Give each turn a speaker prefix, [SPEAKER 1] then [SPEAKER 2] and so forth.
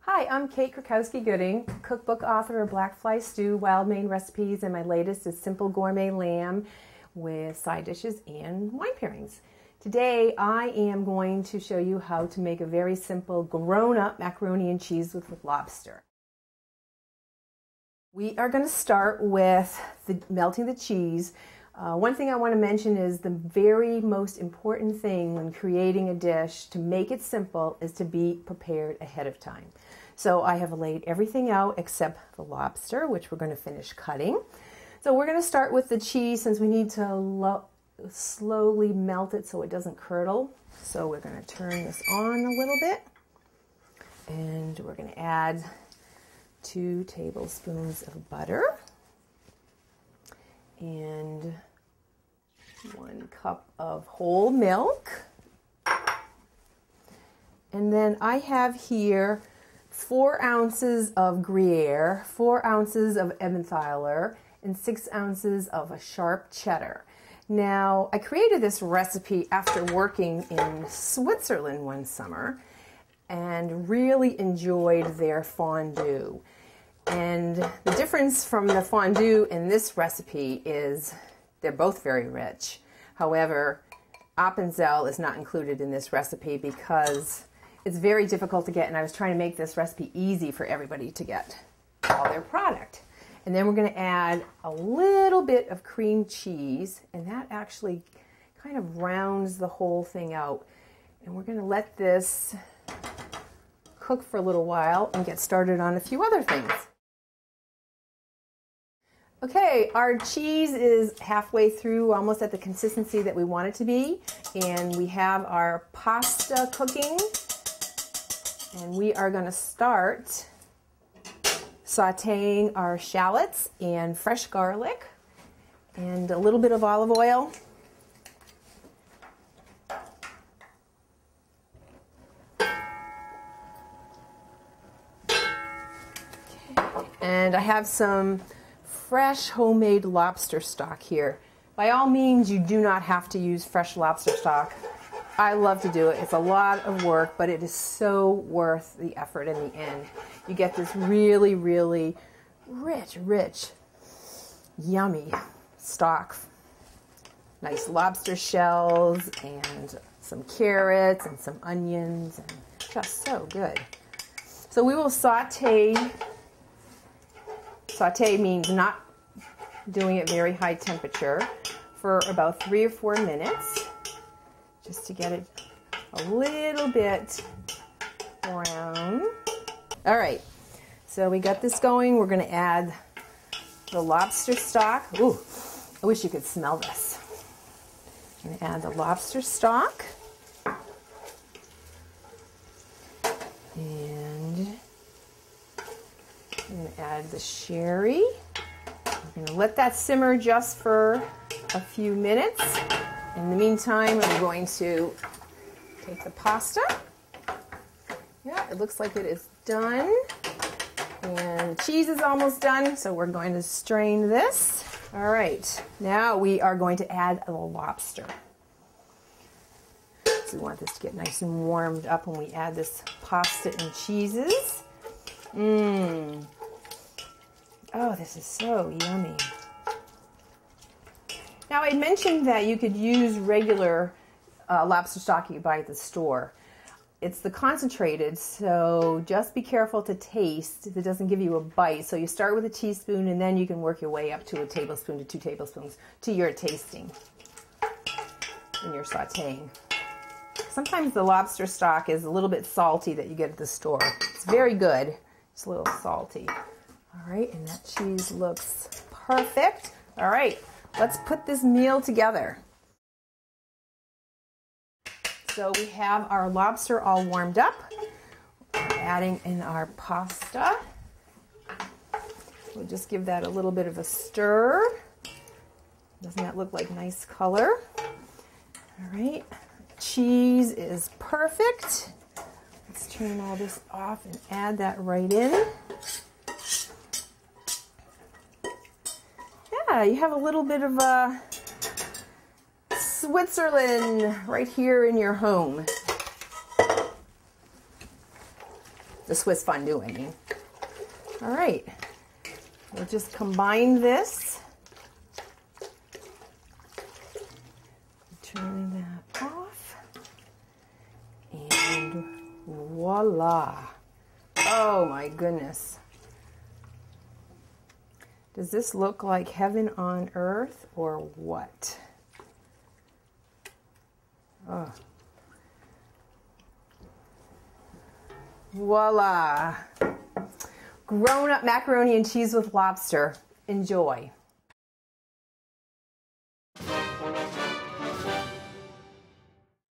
[SPEAKER 1] Hi, I'm Kate Krakowski-Gooding, cookbook author of Black Fly Stew, Wild Maine Recipes, and my latest is Simple Gourmet Lamb with side dishes and wine pairings. Today I am going to show you how to make a very simple grown-up macaroni and cheese with lobster. We are going to start with melting the cheese. One thing I want to mention is the very most important thing when creating a dish to make it simple is to be prepared ahead of time. So I have laid everything out except the lobster, which we're going to finish cutting. So we're going to start with the cheese since we need to slowly melt it so it doesn't curdle. So we're going to turn this on a little bit and we're going to add 2 tablespoons of butter and 1 cup of whole milk. And then I have here 4 ounces of Gruyere, 4 ounces of Emmenthaler, and 6 ounces of a sharp cheddar. Now, I created this recipe after working in Switzerland one summer and really enjoyed their fondue. And the difference from the fondue in this recipe is they're both very rich. However, Apenzel is not included in this recipe because it's very difficult to get, and I was trying to make this recipe easy for everybody to get all their product. And then we're going to add a little bit of cream cheese, and that actually kind of rounds the whole thing out. And we're going to let this cook for a little while and get started on a few other things. Okay, our cheese is halfway through, almost at the consistency that we want it to be, and we have our pasta cooking, and we are going to start sauteing our shallots and fresh garlic and a little bit of olive oil. Okay. And I have some fresh homemade lobster stock here. By all means, you do not have to use fresh lobster stock. I love to do it. It's a lot of work, but it is so worth the effort in the end. You get this really, really rich, yummy stock. Nice lobster shells and some carrots and some onions, and just so good. So we will saute. Saute means not doing it very high temperature for about 3 or 4 minutes, just to get it a little bit brown. All right, so we got this going. We're going to add the lobster stock. Ooh, I wish you could smell this. I'm going to add the lobster stock. And I'm going to add the sherry. I'm going to let that simmer just for a few minutes. In the meantime, I'm going to take the pasta. Yeah, it looks like it is done. And the cheese is almost done, so we're going to strain this. All right, now we are going to add the lobster. So we want this to get nice and warmed up when we add this pasta and cheeses. Mmm. Oh, this is so yummy. Now, I mentioned that you could use regular lobster stock you buy at the store. It's the concentrated, so just be careful to taste if it doesn't give you a bite. So you start with a teaspoon, and then you can work your way up to a tablespoon to 2 tablespoons to your tasting when you're sauteing. Sometimes the lobster stock is a little bit salty that you get at the store. It's very good. It's a little salty. All right, and that cheese looks perfect. All right, let's put this meal together. So we have our lobster all warmed up. We're adding in our pasta. We'll just give that a little bit of a stir. Doesn't that look like nice color? All right, cheese is perfect. Let's turn all this off and add that right in. Yeah, you have a little bit of Switzerland right here in your home. The Swiss fondue, I mean. All right, we'll just combine this. Turn that off. And voila. Oh my goodness. Does this look like heaven on earth or what? Oh. Voila. Grown-up macaroni and cheese with lobster. Enjoy.